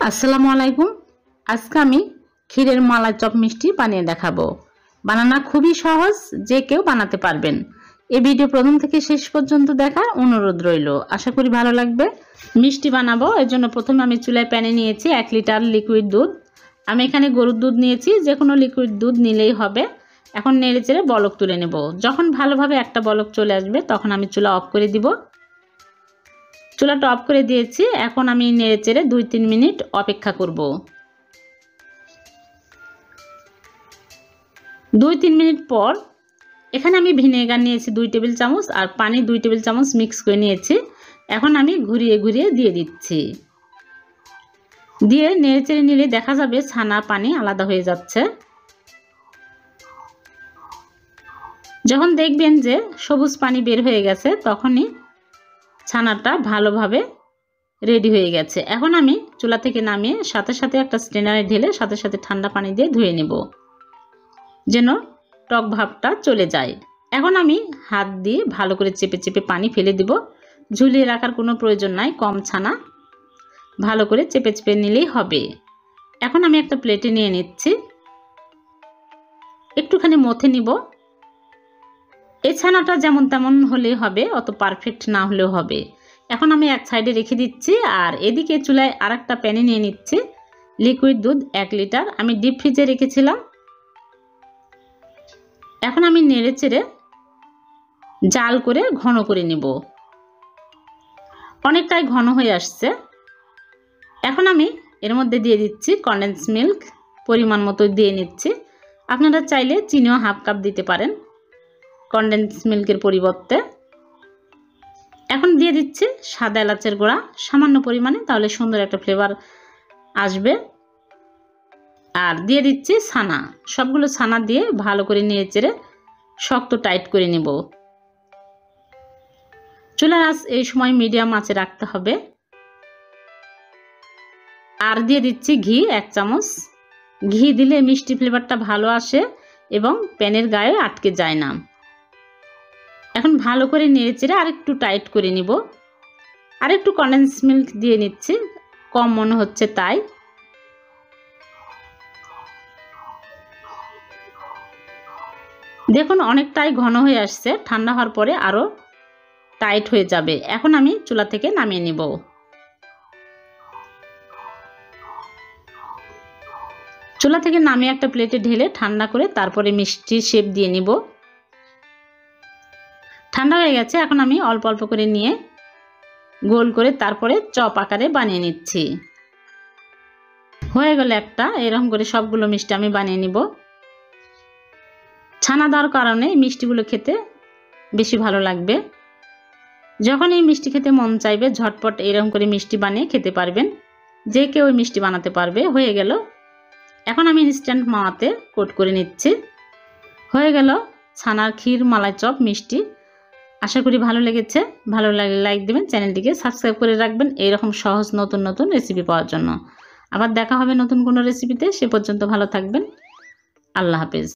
আসসালামু আলাইকুম। আজকে আমি ক্ষীরের মালাই চপ মিষ্টি বানিয়ে দেখাবো। বানানো খুবই সহজ, যে কেউ বানাতে পারবেন। এই ভিডিও প্রথম থেকে শেষ পর্যন্ত দেখার অনুরোধ রইল। আশা করি ভালো লাগবে। মিষ্টি বানাবো, এর জন্য প্রথমে আমি চুলায় প্যানে নিয়েছি 1 লিটার লিকুইড দুধ। আমি এখানে গরুর দুধ নিয়েছি, যে কোনো লিকুইড দুধ নিলেই হবে। এখন নেড়ে চেড়ে বলক তুলে নেব। যখন ভালোভাবে একটা বলক চলে আসবে তখন আমি চুলা অফ করে দিব। চুলাটা অফ করে দিয়েছি। এখন আমি নেড়ে চেড়ে 2-3 মিনিট অপেক্ষা করব। 2-3 মিনিট পর এখানে আমি ভিনেগার নিয়েছি 2 টেবিল চামচ আর পানি 2 টেবিল চামচ মিক্স করে নিয়েছি। এখন আমি ঘুরিয়ে ঘুরিয়ে দিয়ে দিচ্ছি। দিয়ে নেড়ে চেড়ে নিলে দেখা যাবে ছানা পানি আলাদা হয়ে যাচ্ছে। যখন দেখবেন যে সবুজ পানি বের হয়ে গেছে তখনই ছানাটা ভালোভাবে রেডি হয়ে গেছে। এখন আমি চুলা থেকে নামিয়ে সাথে সাথে একটা স্ট্রেনারে ঢেলে সাথে সাথে ঠান্ডা পানি দিয়ে ধুয়ে নেব, যেন টক ভাবটা চলে যায়। এখন আমি হাত দিয়ে ভালো করে চেপে চেপে পানি ফেলে দিব। ঝুলিয়ে রাখার কোনো প্রয়োজন নাই, কম ছানা, ভালো করে চেপে চেপে নিলেই হবে। এখন আমি একটা প্লেটে নিয়ে নিচ্ছি, একটুখানি মথে নিব। এই ছানাটা যেমন তেমন হলেই হবে, অত পারফেক্ট না হলেও হবে। এখন আমি এক সাইডে রেখে দিচ্ছি আর এদিকে চুলায় আরেকটা প্যানে নিয়ে নিচ্ছি লিকুইড দুধ 1 লিটার। আমি ডিপ ফ্রিজে রেখেছিলাম। এখন আমি নেড়ে চেড়ে জাল করে ঘন করে নেব। অনেকটাই ঘন হয়ে আসছে। এখন আমি এর মধ্যে দিয়ে দিচ্ছি কনডেন্স মিল্ক, পরিমাণ মতো দিয়ে নিচ্ছি। আপনারা চাইলে চিনিও হাফ কাপ দিতে পারেন কনডেন্স মিল্কের পরিবর্তে। এখন দিয়ে দিচ্ছি সাদা এলাচের গুঁড়া সামান্য পরিমাণে, তাহলে সুন্দর একটা ফ্লেভার আসবে। আর দিয়ে দিচ্ছি ছানা। সবগুলো ছানা দিয়ে ভালো করে নেড়ে চেড়ে শক্ত টাইট করে নেব। চুলার আঁচ এই সময় মিডিয়াম আঁচে রাখতে হবে। আর দিয়ে দিচ্ছি ঘি 1 চামচ। ঘি দিলে মিষ্টি ফ্লেভারটা ভালো আসে এবং প্যানের গায়ে আটকে যায় না। এখন ভালো করে নেড়ে চেড়ে আরেকটু টাইট করে নিব। আরেকটু কনডেন্স মিল্ক দিয়ে নিচ্ছি, কম মনে হচ্ছে তাই। দেখুন অনেকটাই ঘন হয়ে আসছে, ঠান্ডা হওয়ার পরে আরও টাইট হয়ে যাবে। এখন আমি চুলা থেকে নামিয়ে নিব। চুলা থেকে নামিয়ে একটা প্লেটে ঢেলে ঠান্ডা করে তারপরে মিষ্টির শেপ দিয়ে নিব। ঠান্ডা হয়ে গেছে। এখন আমি অল্প অল্প করে নিয়ে গোল করে তারপরে চপ আকারে বানিয়ে নিচ্ছি। হয়ে গেল একটা, এরকম করে সবগুলো মিষ্টি আমি বানিয়ে নিব। ছানা দেওয়ার কারণে মিষ্টিগুলো খেতে বেশি ভালো লাগবে। যখন এই মিষ্টি খেতে মন চাইবে ঝটপট এরকম করে মিষ্টি বানিয়ে খেতে পারবেন। যে কেউ মিষ্টি বানাতে পারবে। হয়ে গেল। এখন আমি ইনস্ট্যান্ট মাওয়াতে কোট করে নিচ্ছি। হয়ে গেল ছানার ক্ষীর মালাই চপ মিষ্টি। আশা করি ভালো লেগেছে। ভালো লাগলে লাইক দেবেন, চ্যানেলটিকে সাবস্ক্রাইব করে রাখবেন এইরকম সহজ নতুন নতুন রেসিপি পাওয়ার জন্য। আবার দেখা হবে নতুন কোনো রেসিপিতে। সে পর্যন্ত ভালো থাকবেন। আল্লাহ হাফেজ।